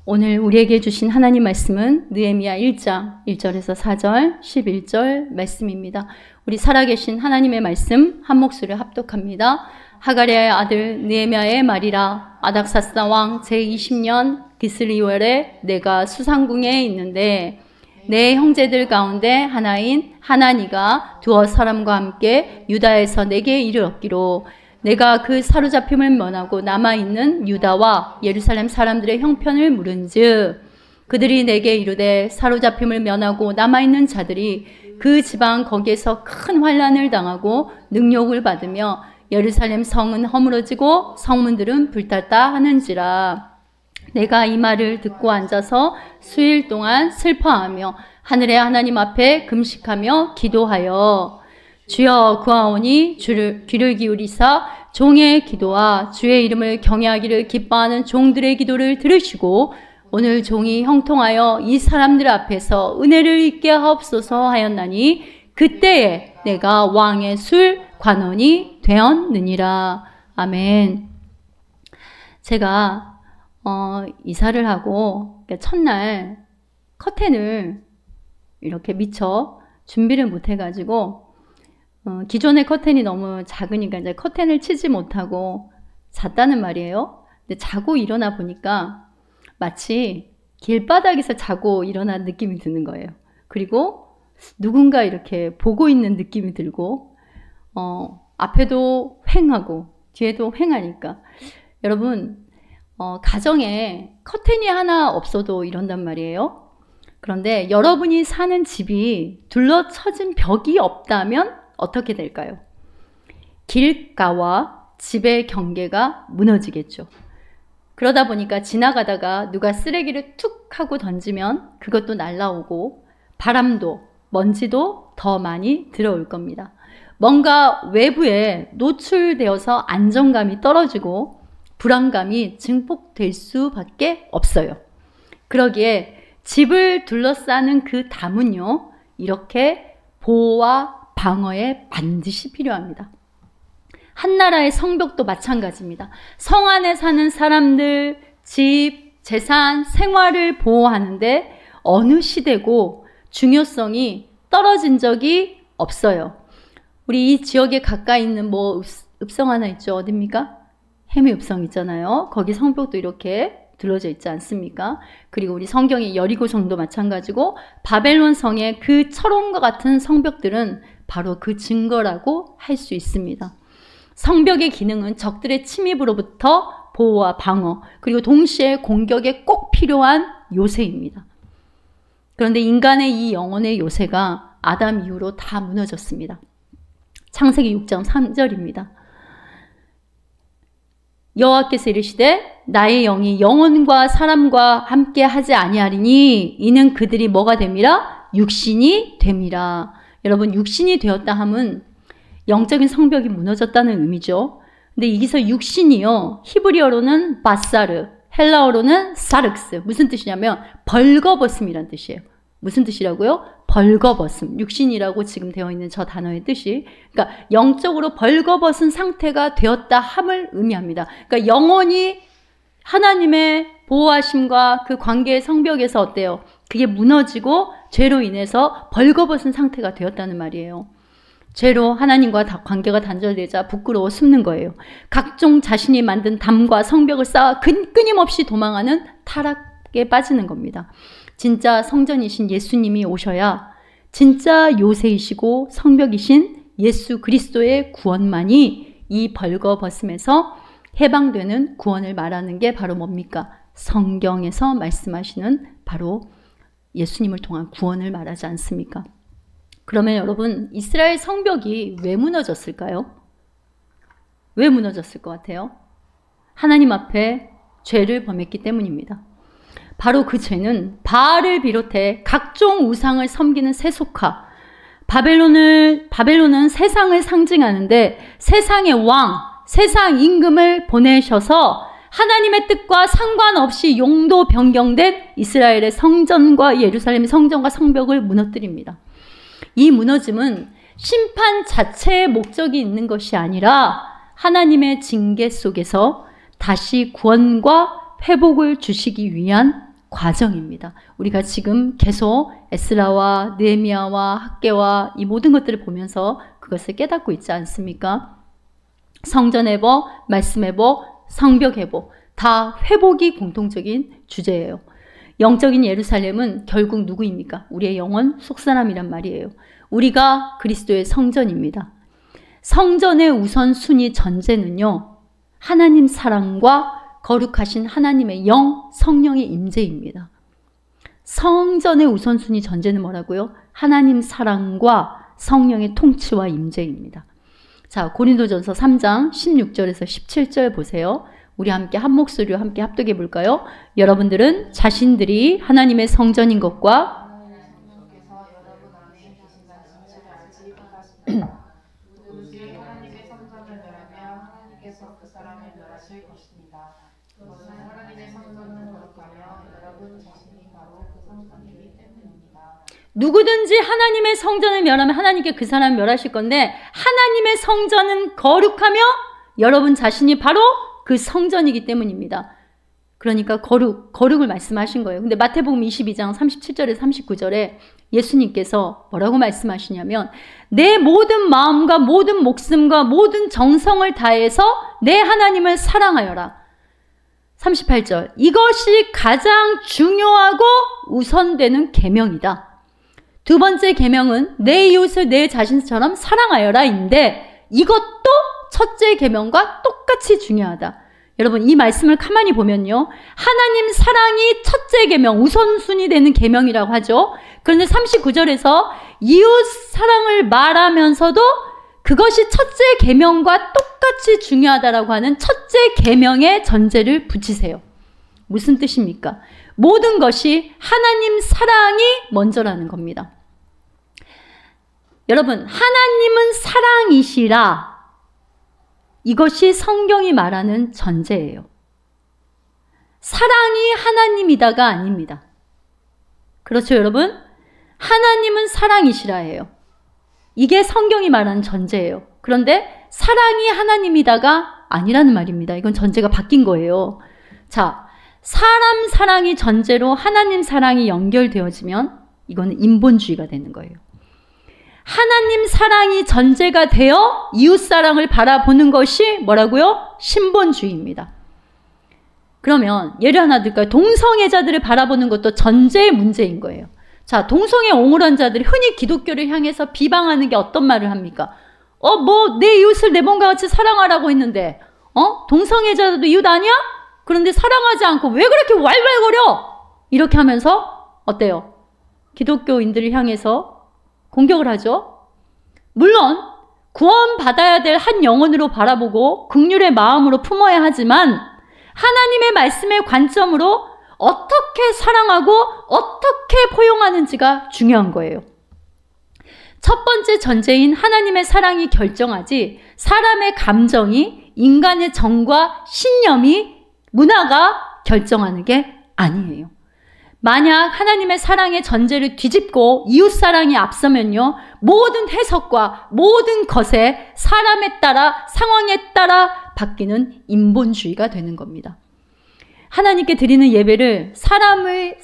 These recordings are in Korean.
오늘 우리에게 주신 하나님 말씀은 느헤미야 1장 1절에서 4절, 11절 말씀입니다. 우리 살아계신 하나님의 말씀 한 목소리를 합독합니다. 하가랴의 아들 느헤미야의 말이라. 아닥사스다 왕 제20년 기슬리월에 내가 수상궁에 있는데 내 형제들 가운데 하나인 하나니가 두어 사람과 함께 유다에서 내게 이르렀기로 내가 그 사로잡힘을 면하고 남아있는 유다와 예루살렘 사람들의 형편을 물은즉 그들이 내게 이르되 사로잡힘을 면하고 남아있는 자들이 그 지방 거기에서 큰 환난을 당하고 능욕을 받으며 예루살렘 성은 허물어지고 성문들은 불탔다 하는지라. 내가 이 말을 듣고 앉아서 수일 동안 슬퍼하며 하늘의 하나님 앞에 금식하며 기도하여 주여 구하오니 귀를 기울이사 종의 기도와 주의 이름을 경외하기를 기뻐하는 종들의 기도를 들으시고 오늘 종이 형통하여 이 사람들 앞에서 은혜를 입게 하옵소서 하였나니 그때에 내가 왕의 술 관원이 되었느니라. 아멘. 제가 이사를 하고 첫날 커튼을 이렇게 미처 준비를 못 해가지고 기존의 커튼이 너무 작으니까 이제 커튼을 치지 못하고 잤다는 말이에요. 근데 자고 일어나 보니까 마치 길바닥에서 자고 일어난 느낌이 드는 거예요. 그리고 누군가 이렇게 보고 있는 느낌이 들고 앞에도 휑하고 뒤에도 휑하니까 여러분 가정에 커튼이 하나 없어도 이런단 말이에요. 그런데 여러분이 사는 집이 둘러쳐진 벽이 없다면 어떻게 될까요? 길가와 집의 경계가 무너지겠죠. 그러다 보니까 지나가다가 누가 쓰레기를 툭 하고 던지면 그것도 날아오고 바람도 먼지도 더 많이 들어올 겁니다. 뭔가 외부에 노출되어서 안정감이 떨어지고 불안감이 증폭될 수밖에 없어요. 그러기에 집을 둘러싸는 그 담은요, 이렇게 보호와 방어에 반드시 필요합니다. 한 나라의 성벽도 마찬가지입니다. 성 안에 사는 사람들, 집, 재산, 생활을 보호하는데 어느 시대고 중요성이 떨어진 적이 없어요. 우리 이 지역에 가까이 있는 읍성 하나 있죠. 어딥니까? 해미읍성 있잖아요. 거기 성벽도 이렇게 둘러져 있지 않습니까? 그리고 우리 성경의 여리고성도 마찬가지고 바벨론 성의 그 철옹과 같은 성벽들은 바로 그 증거라고 할 수 있습니다. 성벽의 기능은 적들의 침입으로부터 보호와 방어, 그리고 동시에 공격에 꼭 필요한 요새입니다. 그런데 인간의 이 영혼의 요새가 아담 이후로 다 무너졌습니다. 창세기 6장 3절입니다. 여호와께서 이르시되 나의 영이 영혼과 사람과 함께 하지 아니하리니 이는 그들이 뭐가 됨이라? 육신이 됨이라. 여러분, 육신이 되었다 함은 영적인 성벽이 무너졌다는 의미죠. 근데 여기서 육신이요, 히브리어로는 바사르, 헬라어로는 사르크스. 무슨 뜻이냐면 벌거벗음이란 뜻이에요. 무슨 뜻이라고요? 벌거벗음. 육신이라고 지금 되어 있는 저 단어의 뜻이, 그러니까 영적으로 벌거벗은 상태가 되었다 함을 의미합니다. 그러니까 영혼이 하나님의 보호하심과 그 관계의 성벽에서 어때요? 그게 무너지고 죄로 인해서 벌거벗은 상태가 되었다는 말이에요. 죄로 하나님과 관계가 단절되자 부끄러워 숨는 거예요. 각종 자신이 만든 담과 성벽을 쌓아 끊임없이 도망하는 타락에 빠지는 겁니다. 진짜 성전이신 예수님이 오셔야 진짜 요새이시고 성벽이신 예수 그리스도의 구원만이 이 벌거벗음에서 해방되는 구원을 말하는 게 바로 뭡니까? 성경에서 말씀하시는 바로 예수님을 통한 구원을 말하지 않습니까? 그러면 여러분, 이스라엘 성벽이 왜 무너졌을까요? 왜 무너졌을 것 같아요? 하나님 앞에 죄를 범했기 때문입니다. 바로 그 죄는 바알을 비롯해 각종 우상을 섬기는 세속화, 바벨론은 세상을 상징하는데 세상의 왕, 세상 임금을 보내셔서 하나님의 뜻과 상관없이 용도 변경된 이스라엘의 성전과 예루살렘의 성전과 성벽을 무너뜨립니다. 이 무너짐은 심판 자체의 목적이 있는 것이 아니라 하나님의 징계 속에서 다시 구원과 회복을 주시기 위한 과정입니다. 우리가 지금 계속 에스라와 느헤미야와 학개와 이 모든 것들을 보면서 그것을 깨닫고 있지 않습니까? 성전 회복, 말씀 회복, 성벽 회복, 다 회복이 공통적인 주제예요. 영적인 예루살렘은 결국 누구입니까? 우리의 영혼 속사람이란 말이에요. 우리가 그리스도의 성전입니다. 성전의 우선순위 전제는요, 하나님 사랑과 거룩하신 하나님의 영, 성령의 임재입니다. 성전의 우선순위 전제는 뭐라고요? 하나님 사랑과 성령의 통치와 임재입니다. 자, 고린도전서 3장 16절에서 17절 보세요. 우리 함께 한 목소리로 함께 합독해 볼까요? 여러분들은 자신들이 하나님의 성전인 것과 누구든지 하나님의 성전을 멸하면 하나님께 그 사람을 멸하실 건데, 하나님의 성전은 거룩하며 여러분 자신이 바로 그 성전이기 때문입니다. 그러니까 거룩을 말씀하신 거예요. 근데 마태복음 22장 37절에서 39절에 예수님께서 뭐라고 말씀하시냐면, 내 모든 마음과 모든 목숨과 모든 정성을 다해서 내 하나님을 사랑하여라. 38절, 이것이 가장 중요하고 우선되는 계명이다. 두 번째 계명은 내 이웃을 내 자신처럼 사랑하여라인데, 이것도 첫째 계명과 똑같이 중요하다. 여러분, 이 말씀을 가만히 보면요, 하나님 사랑이 첫째 계명, 우선순위 되는 계명이라고 하죠. 그런데 39절에서 이웃 사랑을 말하면서도 그것이 첫째 계명과 똑같이 중요하다라고 하는 첫째 계명의 전제를 붙이세요. 무슨 뜻입니까? 모든 것이 하나님 사랑이 먼저라는 겁니다. 여러분, 하나님은 사랑이시라, 이것이 성경이 말하는 전제예요. 사랑이 하나님이다가 아닙니다. 그렇죠, 여러분? 하나님은 사랑이시라예요. 이게 성경이 말하는 전제예요. 그런데 사랑이 하나님이다가 아니라는 말입니다. 이건 전제가 바뀐 거예요. 자, 사람 사랑이 전제로 하나님 사랑이 연결되어지면 이거는 인본주의가 되는 거예요. 하나님 사랑이 전제가 되어 이웃 사랑을 바라보는 것이 뭐라고요? 신본주의입니다. 그러면 예를 하나 들까요? 동성애자들을 바라보는 것도 전제의 문제인 거예요. 자, 동성애 옹호한 자들이 흔히 기독교를 향해서 비방하는 게 어떤 말을 합니까? 내 이웃을 내 몸과 같이 사랑하라고 했는데, 동성애자도 이웃 아니야? 그런데 사랑하지 않고 왜 그렇게 왈왈거려? 이렇게 하면서 어때요? 기독교인들을 향해서 공격을 하죠. 물론 구원받아야 될 한 영혼으로 바라보고 긍휼의 마음으로 품어야 하지만, 하나님의 말씀의 관점으로 어떻게 사랑하고 어떻게 포용하는지가 중요한 거예요. 첫 번째 전제인 하나님의 사랑이 결정하지, 사람의 감정이, 인간의 정과 신념이, 문화가 결정하는 게 아니에요. 만약 하나님의 사랑의 전제를 뒤집고 이웃사랑이 앞서면요, 모든 해석과 모든 것에 사람에 따라, 상황에 따라 바뀌는 인본주의가 되는 겁니다. 하나님께 드리는 예배를 사람을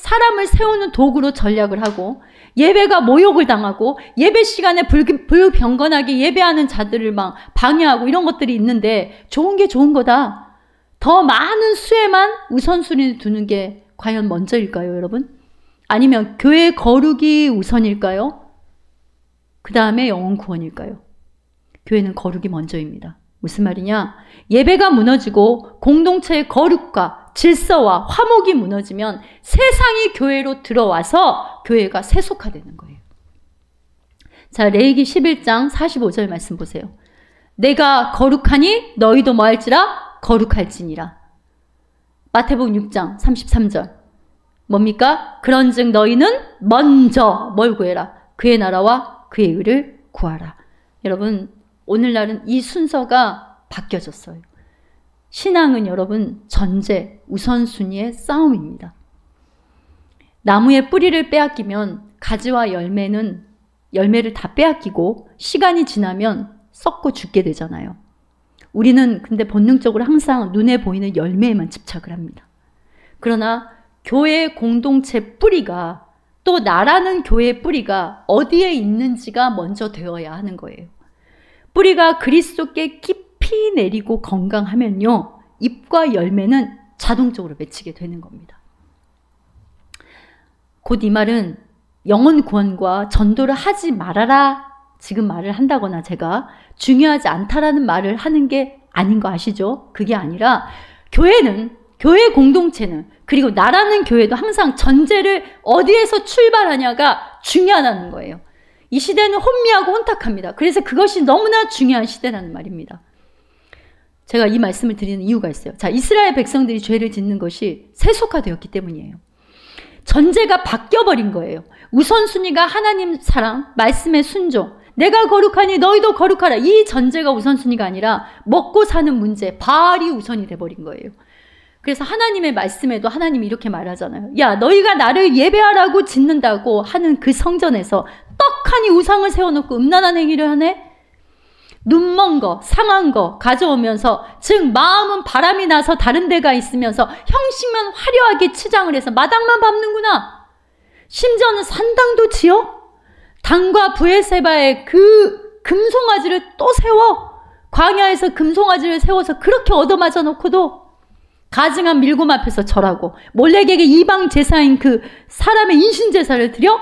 세우는 도구로 전략을 하고, 예배가 모욕을 당하고 예배 시간에 불경건하게 예배하는 자들을 막 방해하고 이런 것들이 있는데, 좋은 게 좋은 거다. 더 많은 수에만 우선순위를 두는 게 과연 먼저일까요, 여러분? 아니면 교회 거룩이 우선일까요? 그 다음에 영혼 구원일까요? 교회는 거룩이 먼저입니다. 무슨 말이냐? 예배가 무너지고 공동체의 거룩과 질서와 화목이 무너지면 세상이 교회로 들어와서 교회가 세속화되는 거예요. 자, 레위기 11장 45절 말씀 보세요. 내가 거룩하니 너희도 뭐할지라? 거룩할지니라. 마태복음 6장 33절 뭡니까? 그런즉 너희는 먼저 뭘 구해라? 그의 나라와 그의 의를 구하라. 여러분, 오늘날은 이 순서가 바뀌어졌어요. 신앙은 여러분 전제, 우선순위의 싸움입니다. 나무의 뿌리를 빼앗기면 가지와 열매를 다 빼앗기고 시간이 지나면 썩고 죽게 되잖아요. 우리는 근데 본능적으로 항상 눈에 보이는 열매에만 집착을 합니다. 그러나 교회 공동체 뿌리가, 또 나라는 교회 뿌리가 어디에 있는지가 먼저 되어야 하는 거예요. 뿌리가 그리스도께 깊이 내리고 건강하면요, 잎과 열매는 자동적으로 맺히게 되는 겁니다. 곧 이 말은 영혼 구원과 전도를 하지 말아라, 지금 말을 한다거나 제가 중요하지 않다라는 말을 하는 게 아닌 거 아시죠? 그게 아니라 교회는, 교회 공동체는, 그리고 나라는 교회도 항상 전제를 어디에서 출발하냐가 중요하다는 거예요. 이 시대는 혼미하고 혼탁합니다. 그래서 그것이 너무나 중요한 시대라는 말입니다. 제가 이 말씀을 드리는 이유가 있어요. 자, 이스라엘 백성들이 죄를 짓는 것이 세속화되었기 때문이에요. 전제가 바뀌어버린 거예요. 우선순위가 하나님 사랑, 말씀의 순종, 내가 거룩하니 너희도 거룩하라, 이 전제가 우선순위가 아니라 먹고 사는 문제, 바알이 우선이 돼버린 거예요. 그래서 하나님의 말씀에도 하나님이 이렇게 말하잖아요. 야, 너희가 나를 예배하라고 짓는다고 하는 그 성전에서 떡하니 우상을 세워놓고 음란한 행위를 하네? 눈먼 거, 상한 거 가져오면서, 즉 마음은 바람이 나서 다른 데가 있으면서 형식만 화려하게 치장을 해서 마당만 밟는구나. 심지어는 산당도 지어? 단과 브에세바의 그 금송아지를 또 세워? 광야에서 금송아지를 세워서 그렇게 얻어맞아 놓고도 가증한 밀곰 앞에서 절하고 몰렉에게 이방 제사인 그 사람의 인신제사를 드려?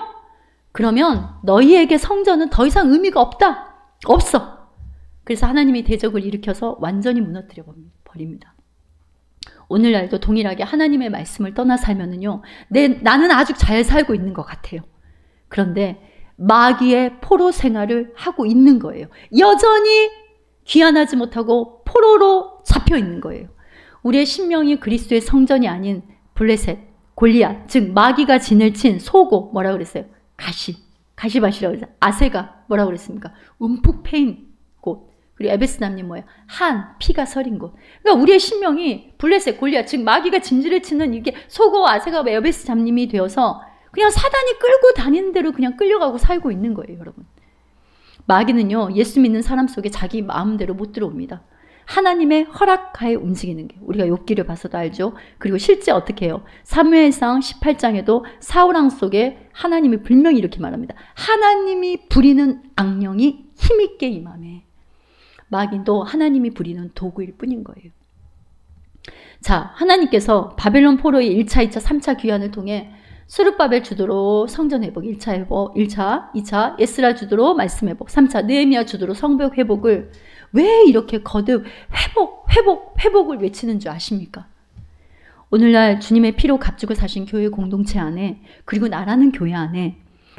그러면 너희에게 성전은 더 이상 의미가 없다. 없어. 그래서 하나님이 대적을 일으켜서 완전히 무너뜨려 버립니다. 오늘날도 동일하게 하나님의 말씀을 떠나 살면은요, 나는 아주 잘 살고 있는 것 같아요. 그런데 마귀의 포로 생활을 하고 있는 거예요. 여전히 귀환하지 못하고 포로로 잡혀 있는 거예요. 우리의 심령이 그리스도의 성전이 아닌 블레셋, 골리앗, 즉 마귀가 진을 친 소고, 뭐라고 그랬어요? 가시밭이라고 그랬어요. 아세가 뭐라고 그랬습니까? 움푹 패인 곳. 그리고 에베스담님 뭐예요? 한, 피가 서린 곳. 그러니까 우리의 심령이 블레셋, 골리앗, 즉 마귀가 진지를 치는 이게 소고, 아세가, 에베스담님이 되어서 그냥 사단이 끌고 다니는 대로 그냥 끌려가고 살고 있는 거예요, 여러분. 마귀는요, 예수 믿는 사람 속에 자기 마음대로 못 들어옵니다. 하나님의 허락하에 움직이는 게, 우리가 욥기를 봐서도 알죠. 그리고 실제 어떻게 해요? 사무엘상 18장에도 사울왕 속에 하나님이 분명히 이렇게 말합니다. 하나님이 부리는 악령이 힘있게 임하매. 마귀도 하나님이 부리는 도구일 뿐인 거예요. 자, 하나님께서 바벨론 포로의 1차, 2차, 3차 귀환을 통해 스룹바벨 주도로 성전 회복, 1차 회복, 1차, 2차, 에스라 주도로 말씀 회복, 3차 느헤미야 주도로 성벽 회복을 왜 이렇게 거듭 회복을 외치는 줄 아십니까? 오늘날 주님의 피로 값주고 사신 교회 공동체 안에, 그리고 나라는 교회 안에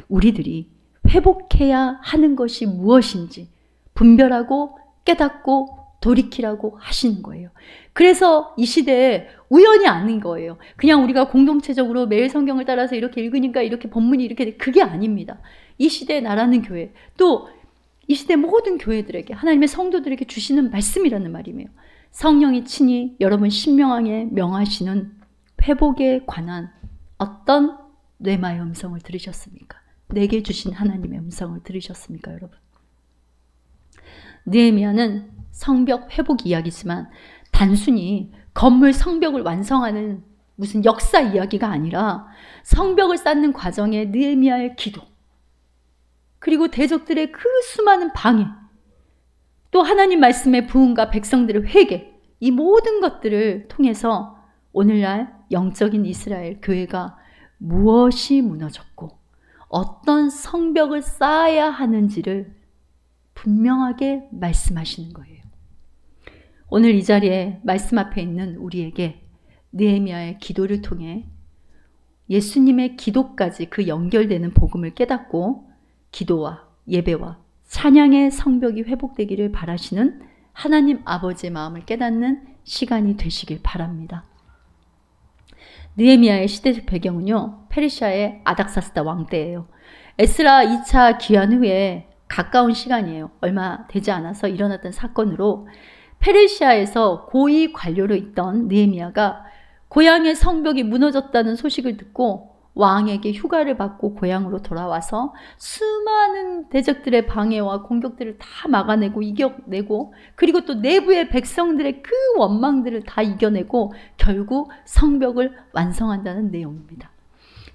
우리들이 회복해야 하는 것이 무엇인지 분별하고 깨닫고 돌이키라고 하시는 거예요. 그래서 이 시대에 우연이 아닌 거예요. 그냥 우리가 공동체적으로 매일 성경을 따라서 이렇게 읽으니까 이렇게 본문이 이렇게 돼. 그게 아닙니다. 이 시대에 나라는 교회, 또 이 시대 모든 교회들에게, 하나님의 성도들에게 주시는 말씀이라는 말이에요. 성령이 친히 여러분 신명하게 명하시는 회복에 관한 어떤 뇌마의 음성을 들으셨습니까? 내게 주신 하나님의 음성을 들으셨습니까, 여러분? 느헤미야는 성벽 회복 이야기지만 단순히 건물 성벽을 완성하는 무슨 역사 이야기가 아니라 성벽을 쌓는 과정에 느헤미야의 기도, 그리고 대적들의 그 수많은 방해, 또 하나님 말씀의 부흥과 백성들의 회개, 이 모든 것들을 통해서 오늘날 영적인 이스라엘 교회가 무엇이 무너졌고 어떤 성벽을 쌓아야 하는지를 분명하게 말씀하시는 거예요. 오늘 이 자리에 말씀 앞에 있는 우리에게 느헤미야의 기도를 통해 예수님의 기도까지 그 연결되는 복음을 깨닫고 기도와 예배와 찬양의 성벽이 회복되기를 바라시는 하나님 아버지의 마음을 깨닫는 시간이 되시길 바랍니다. 느헤미야의 시대적 배경은요, 페르시아의 아닥사스다 왕 때예요. 에스라 2차 귀환 후에 가까운 시간이에요. 얼마 되지 않아서 일어났던 사건으로 페르시아에서 고위 관료로 있던 느헤미야가 고향의 성벽이 무너졌다는 소식을 듣고 왕에게 휴가를 받고 고향으로 돌아와서 수많은 대적들의 방해와 공격들을 다 막아내고 이겨내고, 그리고 또 내부의 백성들의 그 원망들을 다 이겨내고 결국 성벽을 완성한다는 내용입니다.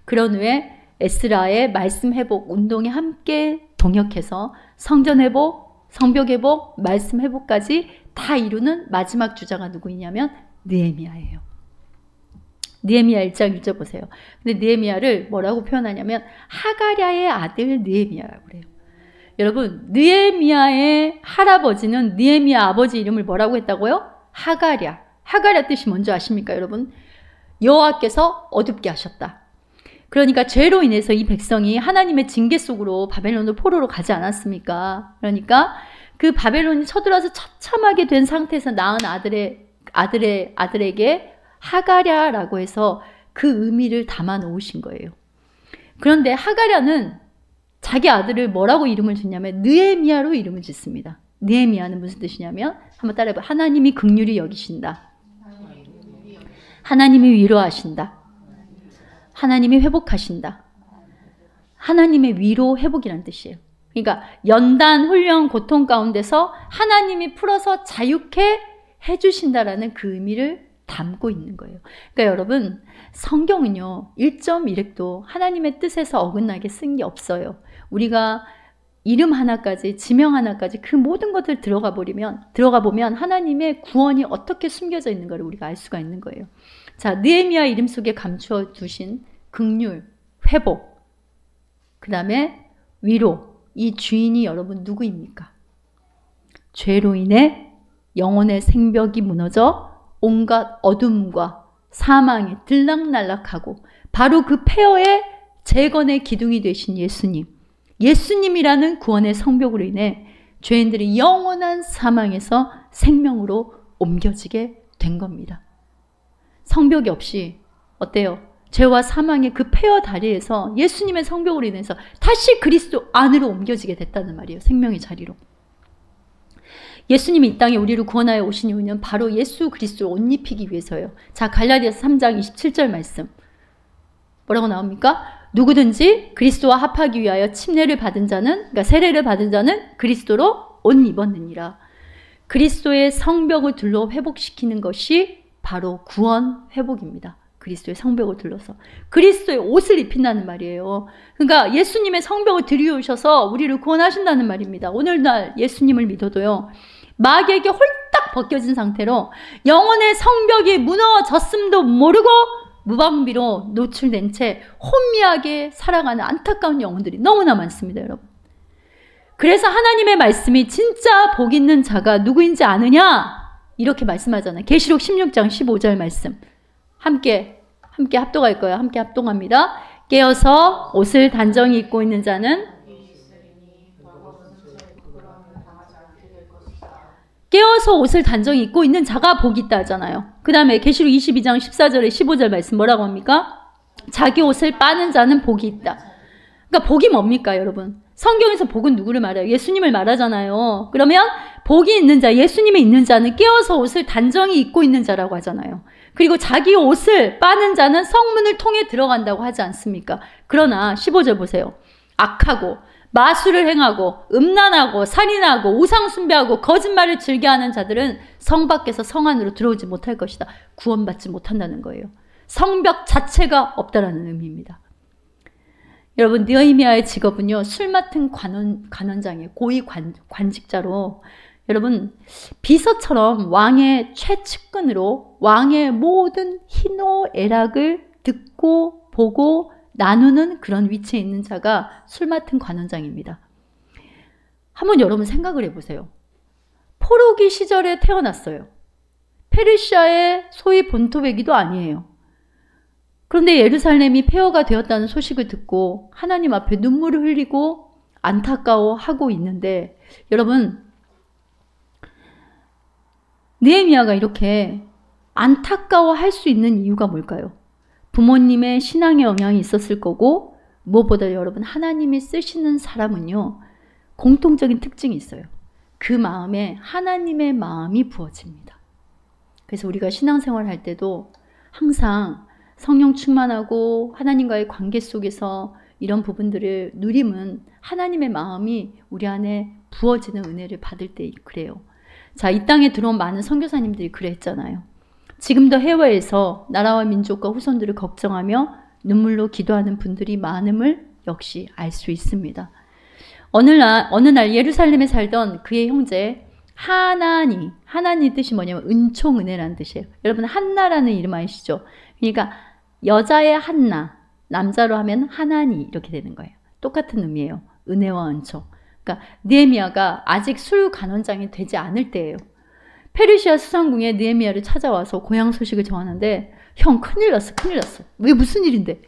그런 후에 에스라의 말씀 회복 운동에 함께 동역해서 성전 회복, 성벽 회복, 말씀 회복까지 다 이루는 마지막 주자가 누구이냐면 느헤미야예요. 느헤미야 1장 1절 보세요. 근데 느헤미야를 뭐라고 표현하냐면 하가랴의 아들 느헤미야라고 그래요. 여러분, 느헤미야의 할아버지는 느헤미야 아버지 이름을 뭐라고 했다고요? 하가랴. 하가랴 뜻이 뭔지 아십니까, 여러분? 여호와께서 어둡게 하셨다. 그러니까 죄로 인해서 이 백성이 하나님의 징계 속으로 바벨론으로 포로로 가지 않았습니까? 그러니까 그 바벨론이 쳐들어와서 처참하게 된 상태에서 낳은 아들에게 하가랴라고 해서 그 의미를 담아 놓으신 거예요. 그런데 하가랴는 자기 아들을 뭐라고 이름을 짓냐면 느헤미야로 이름을 짓습니다. 느헤미야는 무슨 뜻이냐면 한번 따라해봐요. 하나님이 긍휼히 여기신다. 하나님이 위로하신다. 하나님이 회복하신다. 하나님의 위로 회복이라는 뜻이에요. 그러니까 연단, 훈련, 고통 가운데서 하나님이 풀어서 자유케 해주신다라는 그 의미를 담고 있는 거예요. 그러니까 여러분, 성경은요 1.1획도 하나님의 뜻에서 어긋나게 쓴 게 없어요. 우리가 이름 하나까지, 지명 하나까지 그 모든 것들 들어가 보면 하나님의 구원이 어떻게 숨겨져 있는 걸 우리가 알 수가 있는 거예요. 자, 느헤미야 이름 속에 감추어 두신 긍휼, 회복, 그 다음에 위로, 이 주인이 여러분 누구입니까? 죄로 인해 영혼의 생벽이 무너져 온갖 어둠과 사망이 들락날락하고 바로 그 폐허의 재건의 기둥이 되신 예수님, 예수님이라는 구원의 성벽으로 인해 죄인들이 영원한 사망에서 생명으로 옮겨지게 된 겁니다. 성벽이 없이 어때요? 죄와 사망의 그 폐허 다리에서 예수님의 성벽으로 인해서 다시 그리스도 안으로 옮겨지게 됐다는 말이에요. 생명의 자리로. 예수님이 이 땅에 우리를 구원하여 오신 이유는 바로 예수 그리스도를 옷 입히기 위해서예요. 자, 갈라디아서 3장 27절 말씀. 뭐라고 나옵니까? 누구든지 그리스도와 합하기 위하여 침례를 받은 자는, 그러니까 세례를 받은 자는 그리스도로 옷 입었느니라. 그리스도의 성벽을 둘러 회복시키는 것이 바로 구원 회복입니다. 그리스도의 성벽을 둘러서 그리스도의 옷을 입힌다는 말이에요. 그러니까 예수님의 성벽을 들이우셔서 우리를 구원하신다는 말입니다. 오늘날 예수님을 믿어도요, 마귀에게 홀딱 벗겨진 상태로 영혼의 성벽이 무너졌음도 모르고 무방비로 노출된 채 혼미하게 살아가는 안타까운 영혼들이 너무나 많습니다, 여러분. 그래서 하나님의 말씀이 진짜 복 있는 자가 누구인지 아느냐? 이렇게 말씀하잖아요. 계시록 16장 15절 말씀. 함께 합동할 거예요. 함께 합동합니다. 깨어서 옷을 단정히 입고 있는 자는 깨어서 옷을 단정히 입고 있는 자가 복이 있다 하잖아요. 그 다음에 계시록 22장 14절에 15절 말씀 뭐라고 합니까? 자기 옷을 빠는 자는 복이 있다. 그러니까 복이 뭡니까, 여러분? 성경에서 복은 누구를 말해요? 예수님을 말하잖아요. 그러면 복이 있는 자, 예수님이 있는 자는 깨어서 옷을 단정히 입고 있는 자라고 하잖아요. 그리고 자기 옷을 빠는 자는 성문을 통해 들어간다고 하지 않습니까? 그러나 15절 보세요. 악하고 마술을 행하고 음란하고 살인하고 우상 숭배하고 거짓말을 즐겨하는 자들은 성 밖에서 성 안으로 들어오지 못할 것이다. 구원받지 못한다는 거예요. 성벽 자체가 없다라는 의미입니다. 여러분, 느헤미야의 직업은요, 술 맡은 관원장이에요. 고위 관직자로. 여러분, 비서처럼 왕의 최측근으로 왕의 모든 희노애락을 듣고 보고 나누는 그런 위치에 있는 자가 술 맡은 관원장입니다. 한번 여러분 생각을 해보세요. 포로기 시절에 태어났어요. 페르시아의 소위 본토배기도 아니에요. 그런데 예루살렘이 폐허가 되었다는 소식을 듣고 하나님 앞에 눈물을 흘리고 안타까워하고 있는데, 여러분, 느헤미야가 이렇게 안타까워할 수 있는 이유가 뭘까요? 부모님의 신앙의 영향이 있었을 거고, 무엇보다 여러분, 하나님이 쓰시는 사람은요, 공통적인 특징이 있어요. 그 마음에 하나님의 마음이 부어집니다. 그래서 우리가 신앙생활 할 때도 항상 성령 충만하고 하나님과의 관계 속에서 이런 부분들을 누림은 하나님의 마음이 우리 안에 부어지는 은혜를 받을 때 그래요. 자, 이 땅에 들어온 많은 선교사님들이 그랬잖아요. 지금도 해외에서 나라와 민족과 후손들을 걱정하며 눈물로 기도하는 분들이 많음을 역시 알 수 있습니다. 어느 날 예루살렘에 살던 그의 형제 하나니 뜻이 뭐냐면 은총 은혜라는 뜻이에요. 여러분 한나라는 이름 아시죠? 그러니까 여자의 한나, 남자로 하면 하나니 이렇게 되는 거예요. 똑같은 의미예요. 은혜와 은총. 그러니까 느헤미야가 아직 술간원장이 되지 않을 때예요. 페르시아 수상궁에 느헤미야를 찾아와서 고향 소식을 전하는데 형 큰일 났어. 왜 무슨 일인데?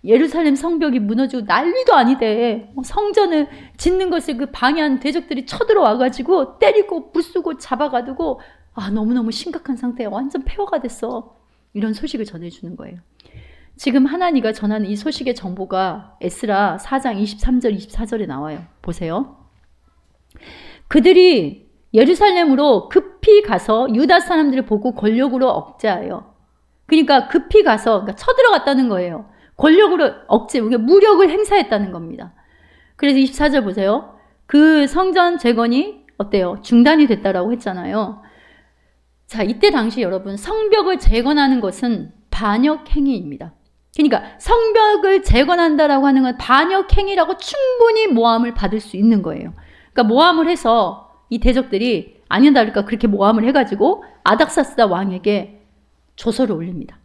예루살렘 성벽이 무너지고 난리도 아니대. 성전을 짓는 것을 그 방해한 대적들이 쳐들어와가지고 때리고 부수고 잡아가지고 너무너무 심각한 상태야. 완전 폐허가 됐어. 이런 소식을 전해주는 거예요. 지금 하나니가 전하는 이 소식의 정보가 에스라 4장 23절 24절에 나와요. 보세요. 그들이 예루살렘으로 급히 가서 유다 사람들을 보고 권력으로 억제하여, 그러니까 급히 가서 쳐들어갔다는 거예요. 권력으로 무력을 행사했다는 겁니다. 그래서 24절 보세요. 그 성전 재건이 어때요? 중단이 됐다라고 했잖아요. 자, 이때 당시 여러분 성벽을 재건하는 것은 반역 행위입니다. 그러니까 성벽을 재건한다라고 하는 건 반역 행위라고 충분히 모함을 받을 수 있는 거예요. 그러니까 모함을 해서 이 대적들이 아니나 다를까 그렇게 모함을 해가지고 아닥사스다 왕에게 조서를 올립니다.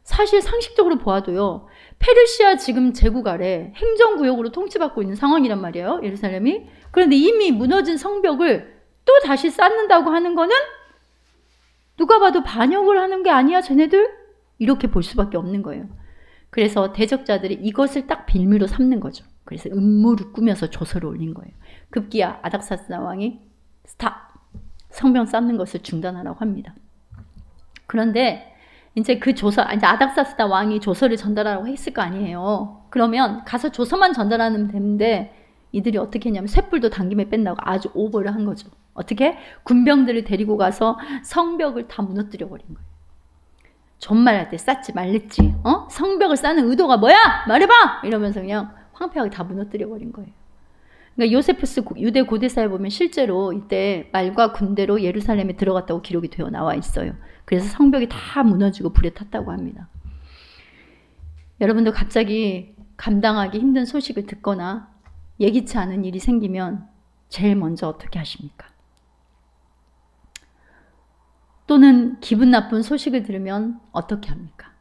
사실 상식적으로 보아도요, 페르시아 지금 제국 아래 행정구역으로 통치받고 있는 상황이란 말이에요, 예루살렘이. 그런데 이미 무너진 성벽을 또 다시 쌓는다고 하는 거는 누가 봐도 반역을 하는 게 아니야 쟤네들? 이렇게 볼 수밖에 없는 거예요. 그래서 대적자들이 이것을 딱 빌미로 삼는 거죠. 그래서 음모를 꾸며서 조서를 올린 거예요. 급기야 아닥사스다 왕이 스탑! 성벽 쌓는 것을 중단하라고 합니다. 그런데 이제 그 이제 아닥사스다 왕이 조서를 전달하라고 했을 거 아니에요. 그러면 가서 조서만 전달하면 되는데 이들이 어떻게 했냐면 쇳불도 당김에 뺀다고 아주 오버를 한 거죠. 어떻게? 군병들을 데리고 가서 성벽을 다 무너뜨려 버린 거예요. 존말할 때 쌓지 말랬지. 성벽을 쌓는 의도가 뭐야? 말해봐! 이러면서 그냥 황폐하게 다 무너뜨려 버린 거예요. 그러니까 요세푸스 유대 고대사에 보면 실제로 이때 말과 군대로 예루살렘에 들어갔다고 기록이 되어 나와 있어요. 그래서 성벽이 다 무너지고 불에 탔다고 합니다. 여러분도 갑자기 감당하기 힘든 소식을 듣거나 예기치 않은 일이 생기면 제일 먼저 어떻게 하십니까? 또는 기분 나쁜 소식을 들으면 어떻게 합니까?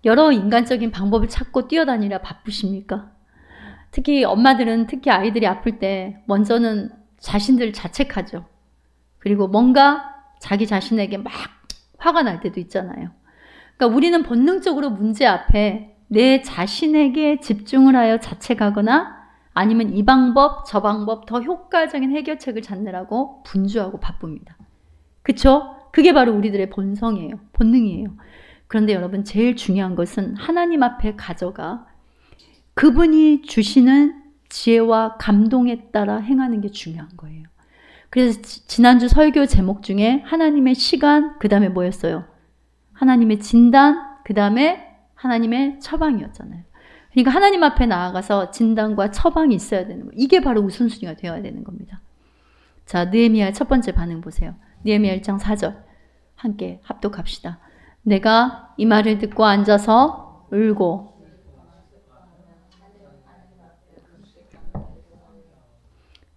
여러 인간적인 방법을 찾고 뛰어다니라 바쁘십니까? 특히 엄마들은 특히 아이들이 아플 때 먼저는 자신들을 자책하죠. 그리고 뭔가 자기 자신에게 막 화가 날 때도 있잖아요. 그러니까 우리는 본능적으로 문제 앞에 내 자신에게 집중을 하여 자책하거나 아니면 이 방법 저 방법 더 효과적인 해결책을 찾느라고 분주하고 바쁩니다. 그쵸? 그게 바로 우리들의 본성이에요. 본능이에요. 그런데 여러분 제일 중요한 것은 하나님 앞에 가져가 그분이 주시는 지혜와 감동에 따라 행하는 게 중요한 거예요. 그래서 지난주 설교 제목 중에 하나님의 시간, 그 다음에 뭐였어요? 하나님의 진단, 그 다음에 하나님의 처방이었잖아요. 그러니까 하나님 앞에 나아가서 진단과 처방이 있어야 되는 거예요. 이게 바로 우선순위가 되어야 되는 겁니다. 자, 느헤미야의 첫 번째 반응 보세요. 느헤미야 1장 4절 함께 합독합시다. 내가 이 말을 듣고 앉아서 울고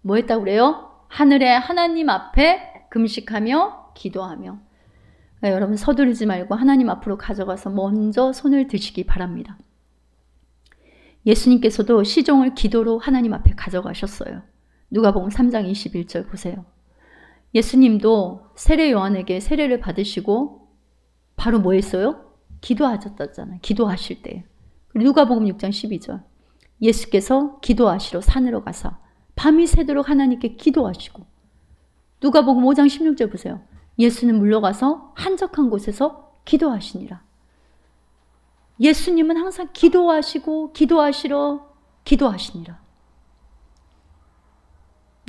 뭐 했다고 그래요? 하늘의 하나님 앞에 금식하며 기도하며. 그러니까 여러분 서두르지 말고 하나님 앞으로 가져가서 먼저 손을 드시기 바랍니다. 예수님께서도 시종을 기도로 하나님 앞에 가져가셨어요. 누가복음 3장 21절 보세요. 예수님도 세례 요한에게 세례를 받으시고 바로 뭐 했어요? 기도하셨다잖아요. 기도하실 때. 누가복음 6장 12절 예수께서 기도하시러 산으로 가서 밤이 새도록 하나님께 기도하시고 누가복음 5장 16절 보세요. 예수는 물러가서 한적한 곳에서 기도하시니라. 예수님은 항상 기도하시고 기도하시러 기도하시니라.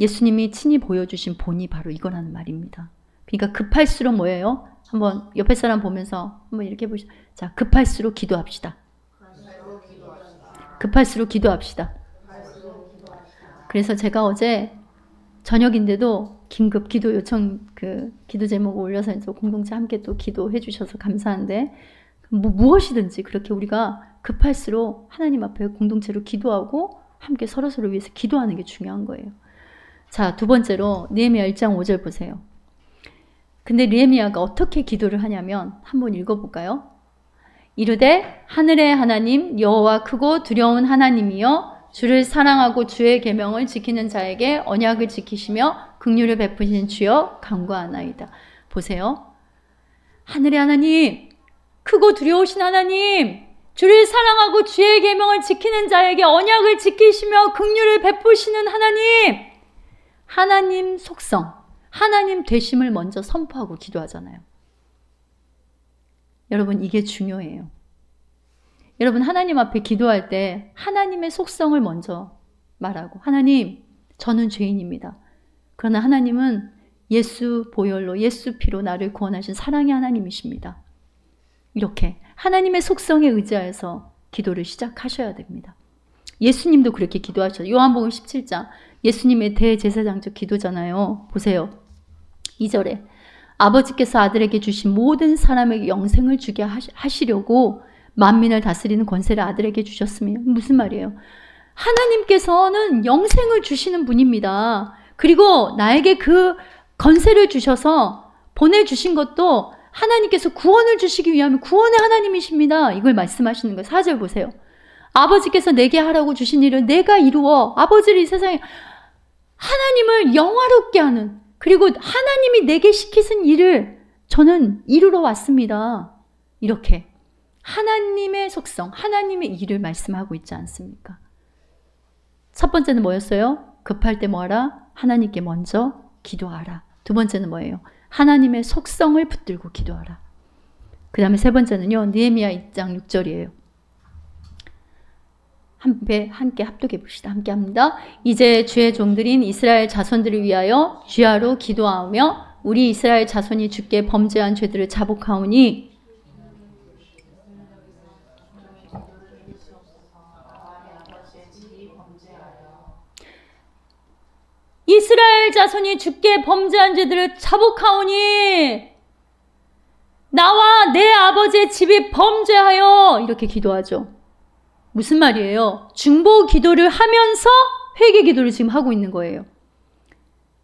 예수님이 친히 보여주신 본이 바로 이거라는 말입니다. 그러니까 급할수록 뭐예요? 한번 옆에 사람 보면서 한번 이렇게 보시죠. 자, 급할수록 기도합시다. 급할수록 기도합시다. 그래서 제가 어제 저녁인데도 긴급 기도 요청 기도 제목을 올려서 이제 공동체 함께 또 기도해 주셔서 감사한데 무엇이든지 그렇게 우리가 급할수록 하나님 앞에 공동체로 기도하고 함께 서로서로 위해서 기도하는 게 중요한 거예요. 자, 두 번째로 느헤미야 1장 5절 보세요. 근데 느헤미야가 어떻게 기도를 하냐면 한번 읽어볼까요? 이르되 하늘의 하나님 여호와 크고 두려운 하나님이여 주를 사랑하고 주의 계명을 지키는 자에게 언약을 지키시며 긍휼을 베푸신 주여 간구하나이다. 보세요. 하늘의 하나님, 크고 두려우신 하나님, 주를 사랑하고 주의 계명을 지키는 자에게 언약을 지키시며 긍휼을 베푸시는 하나님, 하나님 속성, 하나님 되심을 먼저 선포하고 기도하잖아요. 여러분, 이게 중요해요. 여러분, 하나님 앞에 기도할 때 하나님의 속성을 먼저 말하고, 하나님, 저는 죄인입니다. 그러나 하나님은 예수 보혈로, 예수 피로 나를 구원하신 사랑의 하나님이십니다. 이렇게 하나님의 속성에 의지하여서 기도를 시작하셔야 됩니다. 예수님도 그렇게 기도하셨어요. 요한복음 17장 예수님의 대제사장적 기도잖아요. 보세요. 2절에 아버지께서 아들에게 주신 모든 사람에게 영생을 주게 하시려고 만민을 다스리는 권세를 아들에게 주셨으며, 무슨 말이에요? 하나님께서는 영생을 주시는 분입니다. 그리고 나에게 그 권세를 주셔서 보내주신 것도 하나님께서 구원을 주시기 위하면 구원의 하나님이십니다. 이걸 말씀하시는 거예요. 4절 보세요. 아버지께서 내게 하라고 주신 일을 내가 이루어 아버지를 이 세상에, 하나님을 영화롭게 하는, 그리고 하나님이 내게 시키신 일을 저는 이루러 왔습니다. 이렇게 하나님의 속성, 하나님의 일을 말씀하고 있지 않습니까? 첫 번째는 뭐였어요? 급할 때 뭐하라? 하나님께 먼저 기도하라. 두 번째는 뭐예요? 하나님의 속성을 붙들고 기도하라. 그 다음에 세 번째는요, 느헤미야 2장 6절이에요. 함께 합독해 봅시다. 함께 합니다. 이제 주의 종들인 이스라엘 자손들을 위하여 주야로 기도하며 우리 이스라엘 자손이 주께 범죄한 죄들을 자복하오니 이스라엘 자손이 주께 범죄한 죄들을 자복하오니 나와 내 아버지의 집이 범죄하여, 이렇게 기도하죠. 무슨 말이에요? 중보 기도를 하면서 회개 기도를 지금 하고 있는 거예요.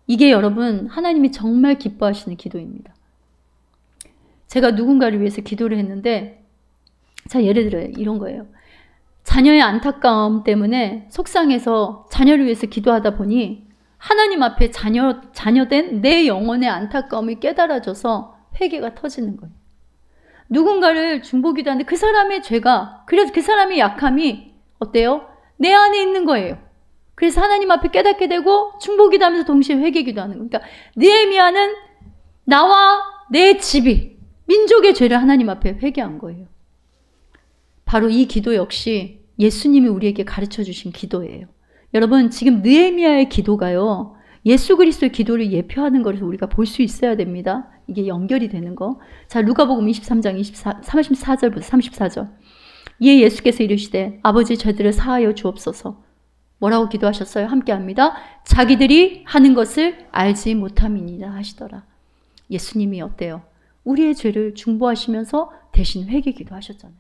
이게 여러분 하나님이 정말 기뻐하시는 기도입니다. 제가 누군가를 위해서 기도를 했는데, 자, 예를 들어요. 이런 거예요. 자녀의 안타까움 때문에 속상해서 자녀를 위해서 기도하다 보니 하나님 앞에 자녀된 내 영혼의 안타까움이 깨달아져서 회개가 터지는 거예요. 누군가를 중보기도 하는데 그 사람의 죄가, 그래서 그 사람의 약함이 어때요? 내 안에 있는 거예요. 그래서 하나님 앞에 깨닫게 되고 중보기도 하면서 동시에 회개기도 하는 거예요. 그러니까 느헤미야는 나와 내 집이, 민족의 죄를 하나님 앞에 회개한 거예요. 바로 이 기도 역시 예수님이 우리에게 가르쳐 주신 기도예요. 여러분, 지금 느헤미야의 기도가요, 예수 그리스도의 기도를 예표하는 것을 우리가 볼 수 있어야 됩니다. 이게 연결이 되는 거. 자, 루가복음 23장 34절부터 34절. 이에 예수께서 이르시되 아버지 죄들을 사하여 주옵소서. 뭐라고 기도하셨어요? 함께 합니다. 자기들이 하는 것을 알지 못함이니라 하시더라. 예수님이 어때요? 우리의 죄를 중보하시면서 대신 회개 기도하셨잖아요.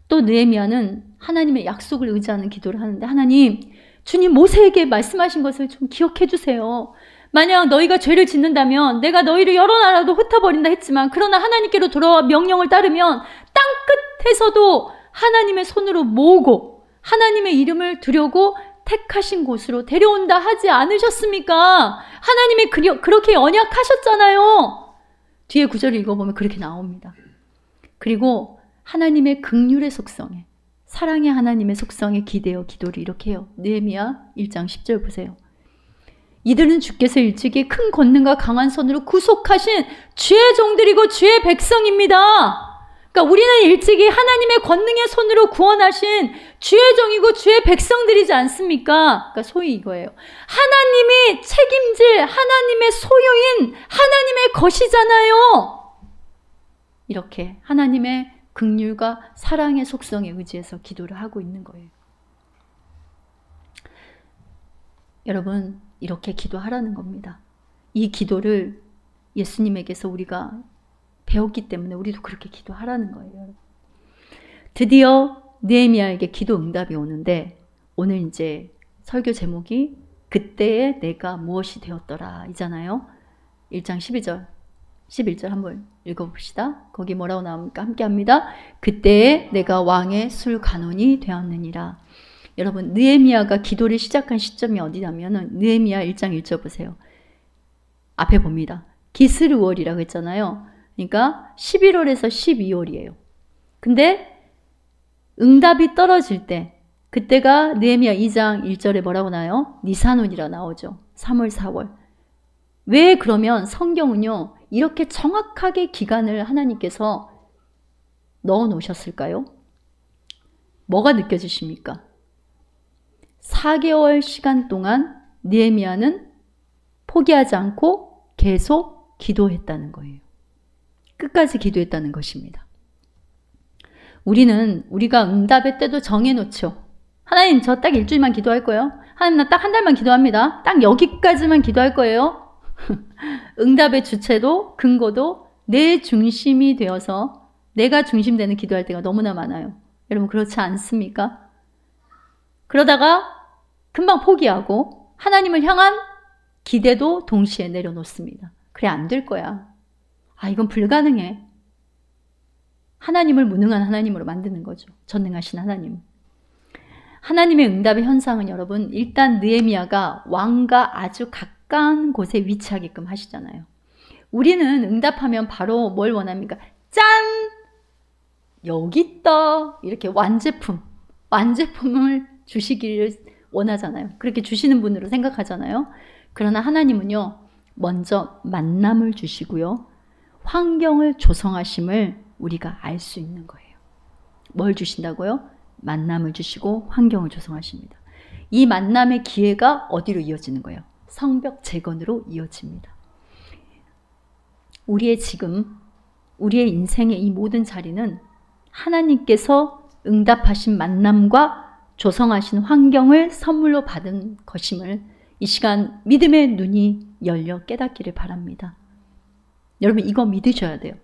또 느헤미야는 하나님의 약속을 의지하는 기도를 하는데, 하나님, 주님 모세에게 말씀하신 것을 좀 기억해 주세요. 만약 너희가 죄를 짓는다면 내가 너희를 여러 나라로 흩어버린다 했지만, 그러나 하나님께로 돌아와 명령을 따르면 땅끝에서도 하나님의 손으로 모으고 하나님의 이름을 두려고 택하신 곳으로 데려온다 하지 않으셨습니까? 하나님이 그렇게 언약하셨잖아요. 뒤에 구절을 읽어보면 그렇게 나옵니다. 그리고 하나님의 긍휼의 속성에, 사랑의 하나님의 속성에 기대어 기도를 이렇게 해요. 느헤미야 1장 10절 보세요. 이들은 주께서 일찍이 큰 권능과 강한 손으로 구속하신 주의 종들이고 주의 백성입니다. 그러니까 우리는 일찍이 하나님의 권능의 손으로 구원하신 주의 종이고 주의 백성들이지 않습니까? 그러니까 소위 이거예요. 하나님이 책임질 하나님의 소유인 하나님의 것이잖아요. 이렇게 하나님의 긍휼과 사랑의 속성에 의지해서 기도를 하고 있는 거예요. 여러분, 이렇게 기도하라는 겁니다. 이 기도를 예수님에게서 우리가 배웠기 때문에 우리도 그렇게 기도하라는 거예요. 드디어 느헤미야에게 기도 응답이 오는데, 오늘 이제 설교 제목이 그때의 내가 무엇이 되었더라 이잖아요. 1장 11절 한번 읽어봅시다. 거기 뭐라고 나옵니까? 함께 합니다. 그때에 내가 왕의 술간원이 되었느니라. 여러분, 느헤미야가 기도를 시작한 시점이 어디냐면은 느헤미야 1장 1절 보세요. 앞에 봅니다. 기스르월이라고 했잖아요. 그러니까 11월에서 12월이에요. 근데 응답이 떨어질 때, 그때가 느헤미야 2장 1절에 뭐라고 나와요? 니산월이라 나오죠. 3월, 4월. 왜 그러면 성경은요, 이렇게 정확하게 기간을 하나님께서 넣어 놓으셨을까요? 뭐가 느껴지십니까? 4개월 시간 동안 느헤미야는 포기하지 않고 계속 기도했다는 거예요. 끝까지 기도했다는 것입니다. 우리가 응답의 때도 정해놓죠. 하나님, 저 딱 일주일만 기도할 거예요. 하나님, 나 딱 한 달만 기도합니다. 딱 여기까지만 기도할 거예요. 응답의 주체도 근거도 내 중심이 되어서 내가 중심되는 기도할 때가 너무나 많아요. 여러분, 그렇지 않습니까? 그러다가 금방 포기하고 하나님을 향한 기대도 동시에 내려놓습니다. 그래, 안 될 거야. 이건 불가능해. 하나님을 무능한 하나님으로 만드는 거죠. 전능하신 하나님. 하나님의 응답의 현상은 여러분, 일단 느헤미야가 왕과 아주 가까운 곳에 위치하게끔 하시잖아요. 우리는 응답하면 바로 뭘 원합니까? 짠! 여기 있다. 이렇게 완제품을 주시기를 원하잖아요. 그렇게 주시는 분으로 생각하잖아요. 그러나 하나님은요, 먼저 만남을 주시고요, 환경을 조성하심을 우리가 알 수 있는 거예요. 뭘 주신다고요? 만남을 주시고 환경을 조성하십니다. 이 만남의 기회가 어디로 이어지는 거예요? 성벽 재건으로 이어집니다. 우리의 인생의 이 모든 자리는 하나님께서 응답하신 만남과 조성하신 환경을 선물로 받은 것임을 이 시간 믿음의 눈이 열려 깨닫기를 바랍니다. 여러분, 이거 믿으셔야 돼요.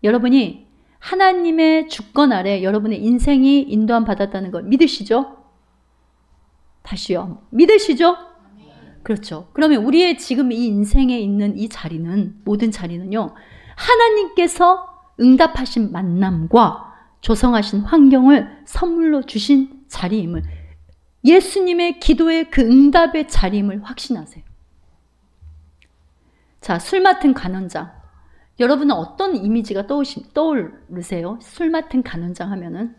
여러분이 하나님의 주권 아래 여러분의 인생이 인도함 받았다는 걸 믿으시죠? 다시요. 믿으시죠? 그렇죠. 그러면 우리의 지금 이 인생에 있는 이 자리는, 모든 자리는요, 하나님께서 응답하신 만남과 조성하신 환경을 선물로 주신 자리임을, 예수님의 기도의 그 응답의 자리임을 확신하세요. 자, 술 맡은 간원장. 여러분은 어떤 이미지가 떠오르세요? 술 맡은 간원장 하면은?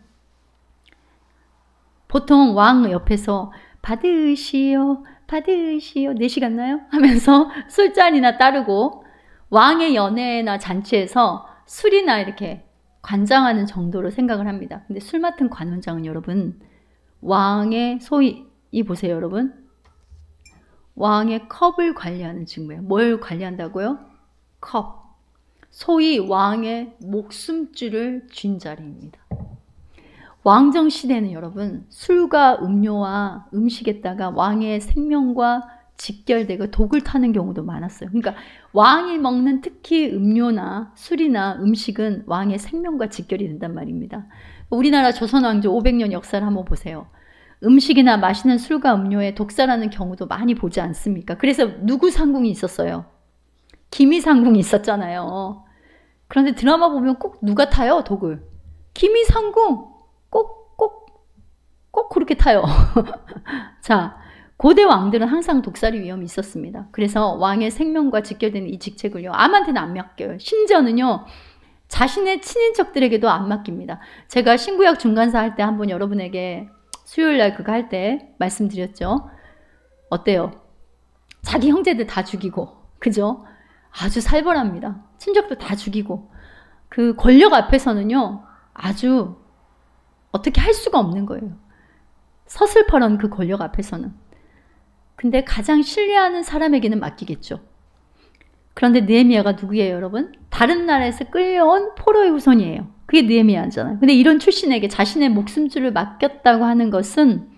보통 왕 옆에서 받으시오, 받으시오, 4시 갔나요? 하면서 술잔이나 따르고, 왕의 연회나 잔치에서 술이나 이렇게 관장하는 정도로 생각을 합니다. 근데 술 맡은 관원장은 여러분, 왕의 소위, 보세요 여러분, 왕의 컵을 관리하는 직무예요. 뭘 관리한다고요? 컵. 소위 왕의 목숨줄을 쥔 자리입니다. 왕정 시대는 여러분, 술과 음료와 음식에다가 왕의 생명과 직결되고 독을 타는 경우도 많았어요. 그러니까 왕이 먹는 특히 음료나 술이나 음식은 왕의 생명과 직결이 된단 말입니다. 우리나라 조선왕조 500년 역사를 한번 보세요. 음식이나 맛있는 술과 음료에 독살하는 경우도 많이 보지 않습니까? 그래서 누구 상궁이 있었어요? 기미상궁이 있었잖아요. 그런데 드라마 보면 꼭 누가 타요, 독을? 기미상궁! 꼭 그렇게 타요. 자, 고대 왕들은 항상 독살의 위험이 있었습니다. 그래서 왕의 생명과 직결되는 이 직책을요, 아무한테는 안 맡겨요. 심지어는요, 자신의 친인척들에게도 안 맡깁니다. 제가 신구약 중간사 할 때 한번 여러분에게 수요일날 그거 할 때 말씀드렸죠. 어때요? 자기 형제들 다 죽이고, 그죠? 아주 살벌합니다. 친척도 다 죽이고, 그 권력 앞에서는요, 아주 어떻게 할 수가 없는 거예요. 서슬퍼런 그 권력 앞에서는. 근데 가장 신뢰하는 사람에게는 맡기겠죠. 그런데 느헤미야가 누구예요, 여러분? 다른 나라에서 끌려온 포로의 후손이에요. 그게 느헤미야잖아요. 근데 이런 출신에게 자신의 목숨줄을 맡겼다고 하는 것은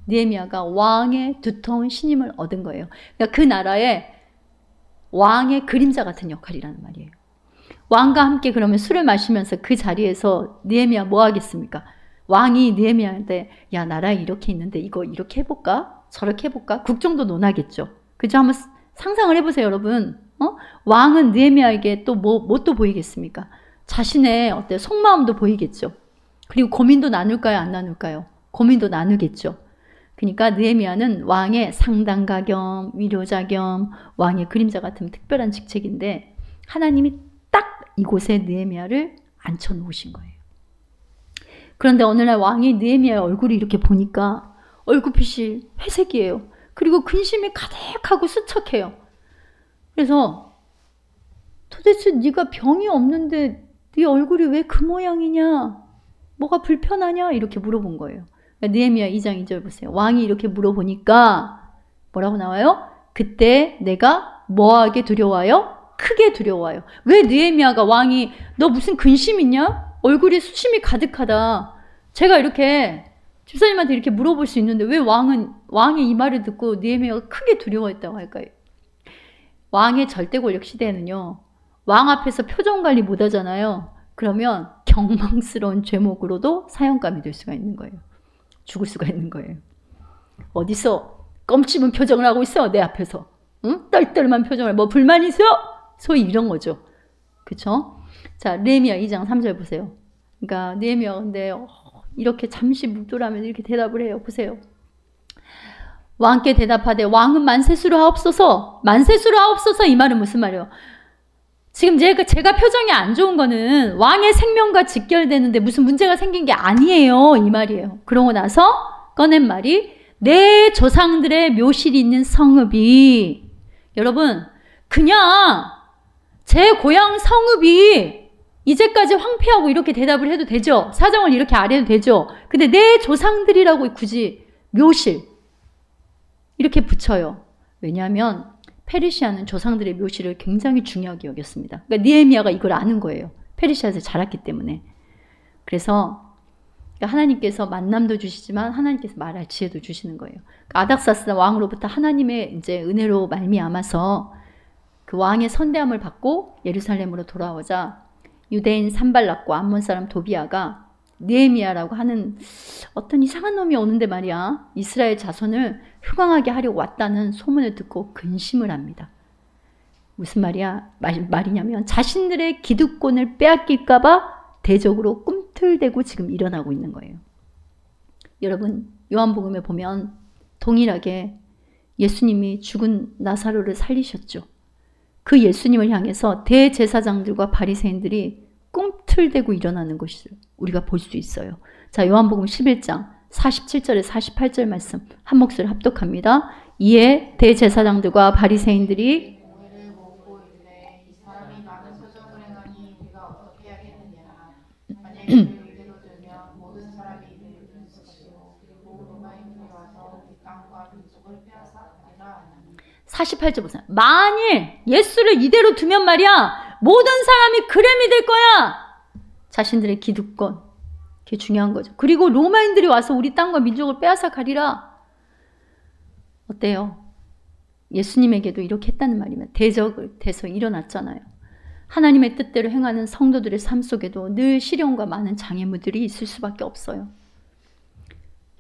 느헤미야가 왕의 두터운 신임을 얻은 거예요. 그러니까 그 나라의 왕의 그림자 같은 역할이라는 말이에요. 왕과 함께 그러면 술을 마시면서 그 자리에서 느헤미야 뭐 하겠습니까? 왕이 느헤미야한테 야, 나라 이렇게 있는데 이거 이렇게 해볼까? 저렇게 해볼까? 국정도 논하겠죠. 그죠? 한번 상상을 해보세요, 여러분. 왕은 느헤미야에게 또 뭐 또 보이겠습니까? 자신의 어때 속마음도 보이겠죠. 그리고 고민도 나눌까요? 안 나눌까요? 고민도 나누겠죠. 그러니까 느헤미야는 왕의 상담가 겸 위로자 겸 왕의 그림자 같은 특별한 직책인데 하나님이 딱 이곳에 느헤미야를 앉혀놓으신 거예요. 그런데 어느 날 왕이 느헤미야의 얼굴을 이렇게 보니까 얼굴빛이 회색이에요. 그리고 근심이 가득하고 수척해요. 그래서 도대체 네가 병이 없는데 네 얼굴이 왜 그 모양이냐? 뭐가 불편하냐? 이렇게 물어본 거예요. 그러니까 느헤미야 2장 2절 보세요. 왕이 이렇게 물어보니까 뭐라고 나와요? 그때 내가 뭐하게 두려워요? 크게 두려워요. 왜 느헤미야가 왕이 너 무슨 근심 있냐? 얼굴에 수심이 가득하다. 제가 이렇게 집사님한테 이렇게 물어볼 수 있는데 왜 왕의 이 말을 듣고 느헤미야가 크게 두려워했다고 할까요? 왕의 절대 권력 시대에는요. 왕 앞에서 표정 관리 못 하잖아요. 그러면 경망스러운 죄목으로도 사형감이 될 수가 있는 거예요. 죽을 수가 있는 거예요. 어디서 껌씹은 표정을 하고 있어? 내 앞에서. 응? 떨떨만 표정을. 뭐 불만 있어? 소위 이런 거죠. 그쵸? 자, 느헤미야 2장 3절 보세요. 그러니까 느헤미야 근데 이렇게 잠시 묵돌하면 이렇게 대답을 해요. 보세요. 왕께 대답하되 왕은 만세수로 하옵소서. 만세수로 하옵소서. 이 말은 무슨 말이에요? 지금 제가 표정이 안 좋은 거는 왕의 생명과 직결되는데 무슨 문제가 생긴 게 아니에요. 이 말이에요. 그러고 나서 꺼낸 말이 내 조상들의 묘실이 있는 성읍이 여러분 그냥 제 고향 성읍이 이제까지 황폐하고 이렇게 대답을 해도 되죠. 사정을 이렇게 아래도 되죠. 근데 내 조상들이라고 굳이 묘실 이렇게 붙여요. 왜냐하면 페르시아는 조상들의 묘실을 굉장히 중요하게 여겼습니다. 그러니까 느헤미야가 이걸 아는 거예요. 페르시아에서 자랐기 때문에. 그래서 하나님께서 만남도 주시지만 하나님께서 말할 지혜도 주시는 거예요. 아닥사스 왕으로부터 하나님의 이제 은혜로 말미암아서 그 왕의 선대함을 받고 예루살렘으로 돌아오자 유대인 산발락과 암몬 사람 도비아가 느헤미야라고 하는 어떤 이상한 놈이 오는데 말이야 이스라엘 자손을 흥황하게 하려고 왔다는 소문을 듣고 근심을 합니다. 무슨 말이냐면 자신들의 기득권을 빼앗길까 봐 대적으로 꿈틀대고 지금 일어나고 있는 거예요. 여러분 요한복음에 보면 동일하게 예수님이 죽은 나사로를 살리셨죠. 그 예수님을 향해서 대제사장들과 바리새인들이 꿈틀대고 일어나는 것을 우리가 볼 수 있어요. 자, 요한복음 11장 47절에 48절 말씀 한 목소리 합독합니다. 이에 대제사장들과 바리새인들이 (48절) 보세요. 만일 예수를 이대로 두면 말이야 모든 사람이 그렘이 될 거야. 자신들의 기득권 그게 중요한 거죠. 그리고 로마인들이 와서 우리 땅과 민족을 빼앗아 가리라. 어때요? 예수님에게도 이렇게 했다는 말이면 대적을 돼서 일어났잖아요. 하나님의 뜻대로 행하는 성도들의 삶 속에도 늘 시련과 많은 장애물들이 있을 수밖에 없어요.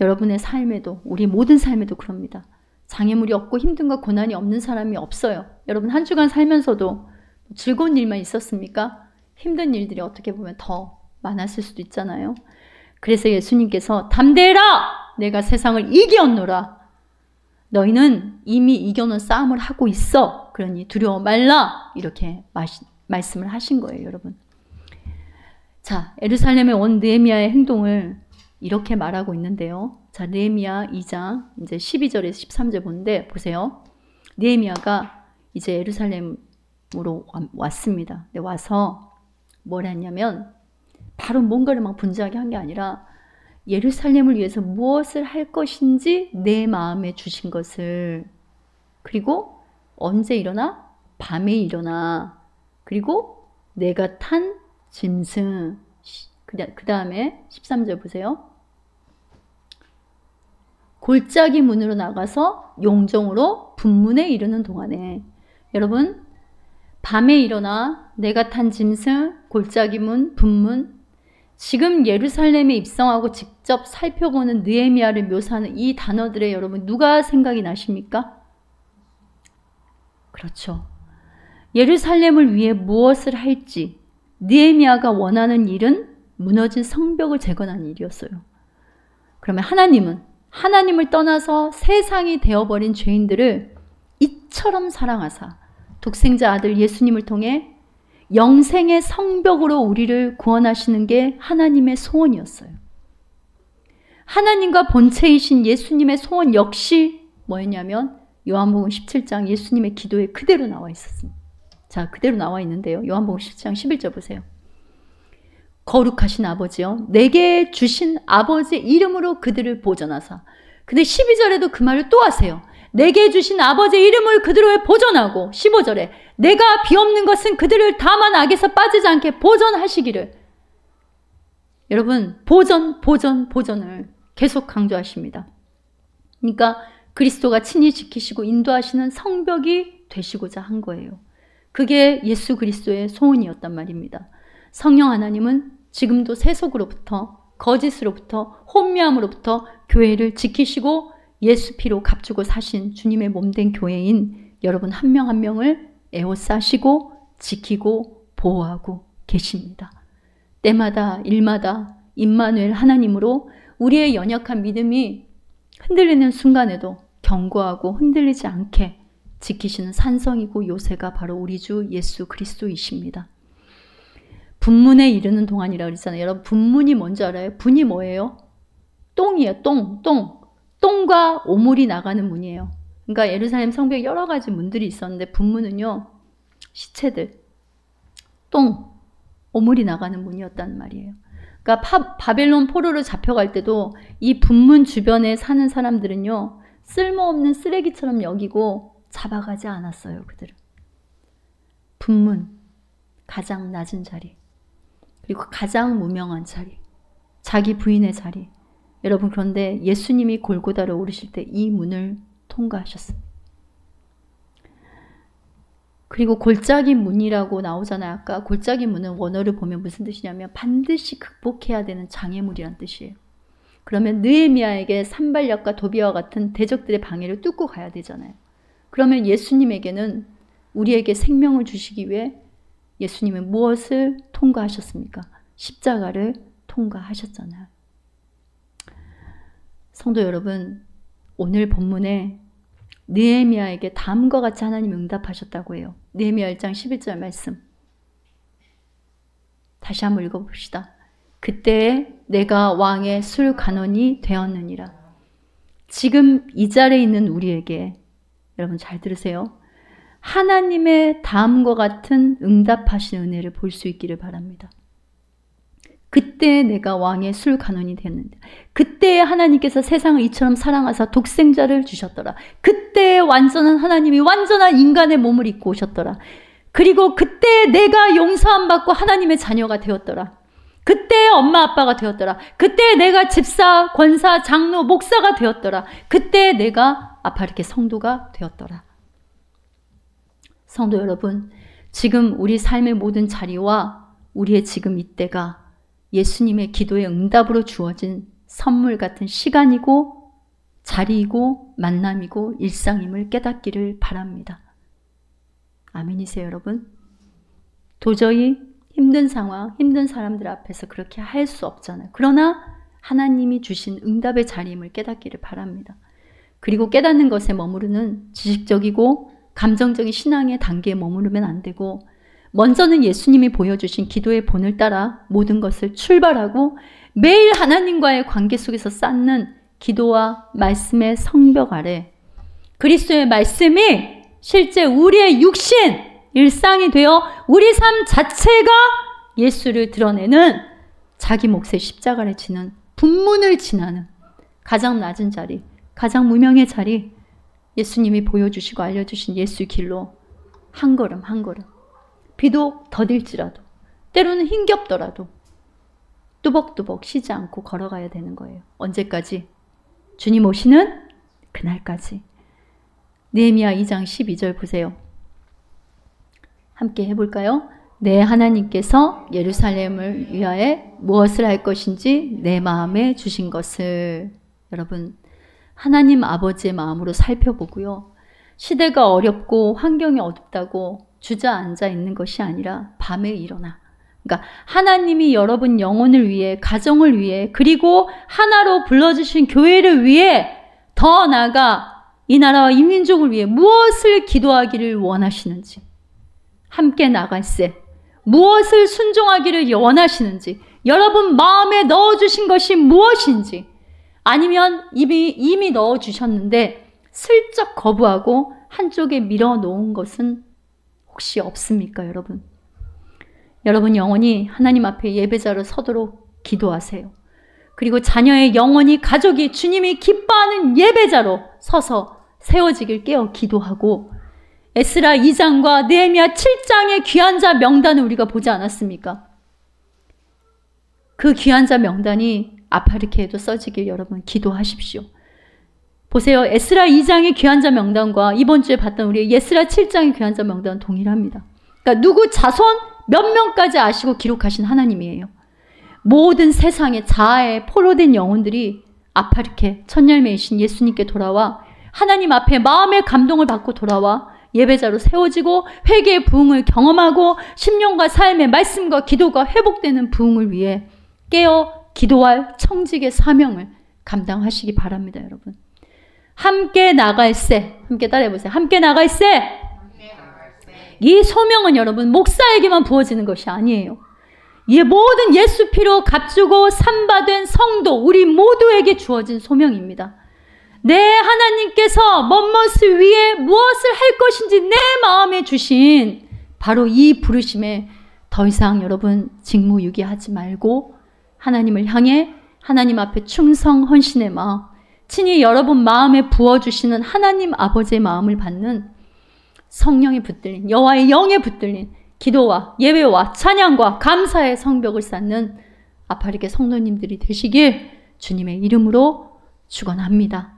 여러분의 삶에도 우리 모든 삶에도 그럽니다. 장애물이 없고 힘든과 고난이 없는 사람이 없어요. 여러분 한 주간 살면서도 즐거운 일만 있었습니까? 힘든 일들이 어떻게 보면 더 많았을 수도 있잖아요. 그래서 예수님께서 담대해라! 내가 세상을 이겼노라. 너희는 이미 이겨놓은 싸움을 하고 있어. 그러니 두려워 말라. 이렇게 말씀을 하신 거예요, 여러분. 자, 예루살렘에 온 느헤미야의 행동을 이렇게 말하고 있는데요. 자, 느헤미야 2장 이제 12절에서 13절 보는데 보세요. 느헤미야가 이제 예루살렘으로 왔습니다. 와서 뭘 했냐면 바로 뭔가를 막 분주하게 한 게 아니라 예루살렘을 위해서 무엇을 할 것인지 내 마음에 주신 것을, 그리고 언제 일어나? 밤에 일어나. 그리고 내가 탄 짐승. 그 다음에 13절 보세요. 골짜기 문으로 나가서 용정으로 분문에 이르는 동안에, 여러분 밤에 일어나 내가 탄 짐승, 골짜기 문, 분문, 지금 예루살렘에 입성하고 직접 살펴보는 느헤미야를 묘사하는 이 단어들에 여러분 누가 생각이 나십니까? 그렇죠. 예루살렘을 위해 무엇을 할지 느헤미야가 원하는 일은 무너진 성벽을 재건하는 일이었어요. 그러면 하나님을 떠나서 세상이 되어버린 죄인들을 이처럼 사랑하사 독생자 아들 예수님을 통해 영생의 성벽으로 우리를 구원하시는 게 하나님의 소원이었어요. 하나님과 본체이신 예수님의 소원 역시 뭐였냐면 요한복음 17장 예수님의 기도에 그대로 나와 있었습니다. 자, 그대로 나와 있는데요. 요한복음 17장 11절 보세요. 거룩하신 아버지여, 내게 주신 아버지의 이름으로 그들을 보존하사. 근데 12절에도 그 말을 또 하세요. 내게 주신 아버지의 이름을 그들을 보존하고, 15절에 내가 비옵는 것은 그들을 다만 악에서 빠지지 않게 보존하시기를. 여러분 보존을 계속 강조하십니다. 그러니까 그리스도가 친히 지키시고 인도하시는 성벽이 되시고자 한 거예요. 그게 예수 그리스도의 소원이었단 말입니다. 성령 하나님은 지금도 세속으로부터, 거짓으로부터, 혼미함으로부터 교회를 지키시고 예수 피로 값주고 사신 주님의 몸된 교회인 여러분 한 명 한 명을 에워싸시고 지키고 보호하고 계십니다. 때마다 일마다 임마누엘 하나님으로 우리의 연약한 믿음이 흔들리는 순간에도 견고하고 흔들리지 않게 지키시는 산성이고 요새가 바로 우리 주 예수 그리스도이십니다. 분문에 이르는 동안이라고 그랬잖아요. 여러분 분문이 뭔지 알아요? 분이 뭐예요? 똥이에요. 똥과 오물이 나가는 문이에요. 그러니까 예루살렘 성벽에 여러 가지 문들이 있었는데 분문은요, 시체들, 오물이 나가는 문이었단 말이에요. 그러니까 바벨론 포로로 잡혀갈 때도 이 분문 주변에 사는 사람들은요, 쓸모없는 쓰레기처럼 여기고 잡아가지 않았어요. 그들은. 분문, 가장 낮은 자리, 그리고 가장 무명한 자리, 자기 부인의 자리. 여러분 그런데 예수님이 골고다로 오르실 때 이 문을 통과하셨습니다. 그리고 골짜기 문이라고 나오잖아요. 아까 골짜기 문은 원어를 보면 무슨 뜻이냐면 반드시 극복해야 되는 장애물이란 뜻이에요. 그러면 느헤미야에게 산발락과 도비아와 같은 대적들의 방해를 뚫고 가야 되잖아요. 그러면 예수님에게는 우리에게 생명을 주시기 위해 예수님은 무엇을 통과하셨습니까? 십자가를 통과하셨잖아요. 성도 여러분, 오늘 본문에 느헤미야에게 다음과 같이 하나님이 응답하셨다고 해요. 느헤미야 1장 11절 말씀. 다시 한번 읽어봅시다. 그때에 내가 왕의 술 간원이 되었느니라. 지금 이 자리에 있는 우리에게, 여러분 잘 들으세요. 하나님의 다음과 같은 응답하신 은혜를 볼 수 있기를 바랍니다. 그때 내가 왕의 술 간원이 되었는데, 그때 하나님께서 세상을 이처럼 사랑하사 독생자를 주셨더라. 그때 완전한 하나님이 완전한 인간의 몸을 입고 오셨더라. 그리고 그때 내가 용서함 받고 하나님의 자녀가 되었더라. 그때 엄마 아빠가 되었더라. 그때 내가 집사, 권사, 장로, 목사가 되었더라. 그때 내가 아파르케 성도가 되었더라. 성도 여러분, 지금 우리 삶의 모든 자리와 우리의 지금 이때가 예수님의 기도의 응답으로 주어진 선물 같은 시간이고 자리이고 만남이고 일상임을 깨닫기를 바랍니다. 아멘이세요, 여러분? 도저히 힘든 상황, 힘든 사람들 앞에서 그렇게 할 수 없잖아요. 그러나 하나님이 주신 응답의 자리임을 깨닫기를 바랍니다. 그리고 깨닫는 것에 머무르는 지식적이고 감정적인 신앙의 단계에 머무르면 안 되고, 먼저는 예수님이 보여주신 기도의 본을 따라 모든 것을 출발하고 매일 하나님과의 관계 속에서 쌓는 기도와 말씀의 성벽 아래 그리스도의 말씀이 실제 우리의 육신, 일상이 되어 우리 삶 자체가 예수를 드러내는 자기 몫의 십자가를 지는 분문을 지나는 가장 낮은 자리, 가장 무명의 자리, 예수님이 보여주시고 알려주신 예수의 길로 한 걸음 한 걸음, 비록 더딜지라도 때로는 힘겹더라도 뚜벅뚜벅 쉬지 않고 걸어가야 되는 거예요. 언제까지? 주님 오시는 그날까지. 느헤미야 2장 12절 보세요. 함께 해볼까요? 내 하나님께서 예루살렘을 위하여 무엇을 할 것인지 내 마음에 주신 것을. 여러분, 하나님 아버지의 마음으로 살펴보고요. 시대가 어렵고 환경이 어둡다고 주저앉아 있는 것이 아니라 밤에 일어나. 그러니까 하나님이 여러분 영혼을 위해, 가정을 위해, 그리고 하나로 불러주신 교회를 위해, 더 나아가 이 나라와 이 민족을 위해 무엇을 기도하기를 원하시는지, 함께 나갈세, 무엇을 순종하기를 원하시는지, 여러분 마음에 넣어주신 것이 무엇인지, 아니면 이미 넣어주셨는데 슬쩍 거부하고 한쪽에 밀어놓은 것은 혹시 없습니까, 여러분? 여러분 영혼이 하나님 앞에 예배자로 서도록 기도하세요. 그리고 자녀의 영혼이, 가족이 주님이 기뻐하는 예배자로 서서 세워지길 깨어 기도하고, 에스라 2장과 느헤미야 7장의 귀한 자 명단을 우리가 보지 않았습니까? 그 귀한 자 명단이 아파르케에도 써지길 여러분 기도하십시오. 보세요. 에스라 2장의 귀한 자 명단과 이번 주에 봤던 우리 에스라 7장의 귀한 자 명단은 동일합니다. 그러니까 누구 자손 몇 명까지 아시고 기록하신 하나님이에요. 모든 세상의 자아에 포로된 영혼들이 아파르케 첫열매이신 예수님께 돌아와 하나님 앞에 마음의 감동을 받고 돌아와 예배자로 세워지고 회개의 부흥을 경험하고 심령과 삶의 말씀과 기도가 회복되는 부흥을 위해 깨어 기도할 청직의 사명을 감당하시기 바랍니다, 여러분. 함께 나갈세. 함께 따라해보세요. 함께 나갈세. 이 소명은 여러분 목사에게만 부어지는 것이 아니에요. 이 모든 예수 피로 값주고 산바된 성도 우리 모두에게 주어진 소명입니다. 내 하나님께서 먼 모습 위에 무엇을 할 것인지 내 마음에 주신 바로 이 부르심에 더 이상 여러분 직무유기하지 말고 하나님을 향해 하나님 앞에 충성 헌신의 마음, 친히 여러분 마음에 부어주시는 하나님 아버지의 마음을 받는 성령에 붙들린, 여호와의 영에 붙들린 기도와 예배와 찬양과 감사의 성벽을 쌓는 아파르게 성도님들이 되시길 주님의 이름으로 축원합니다.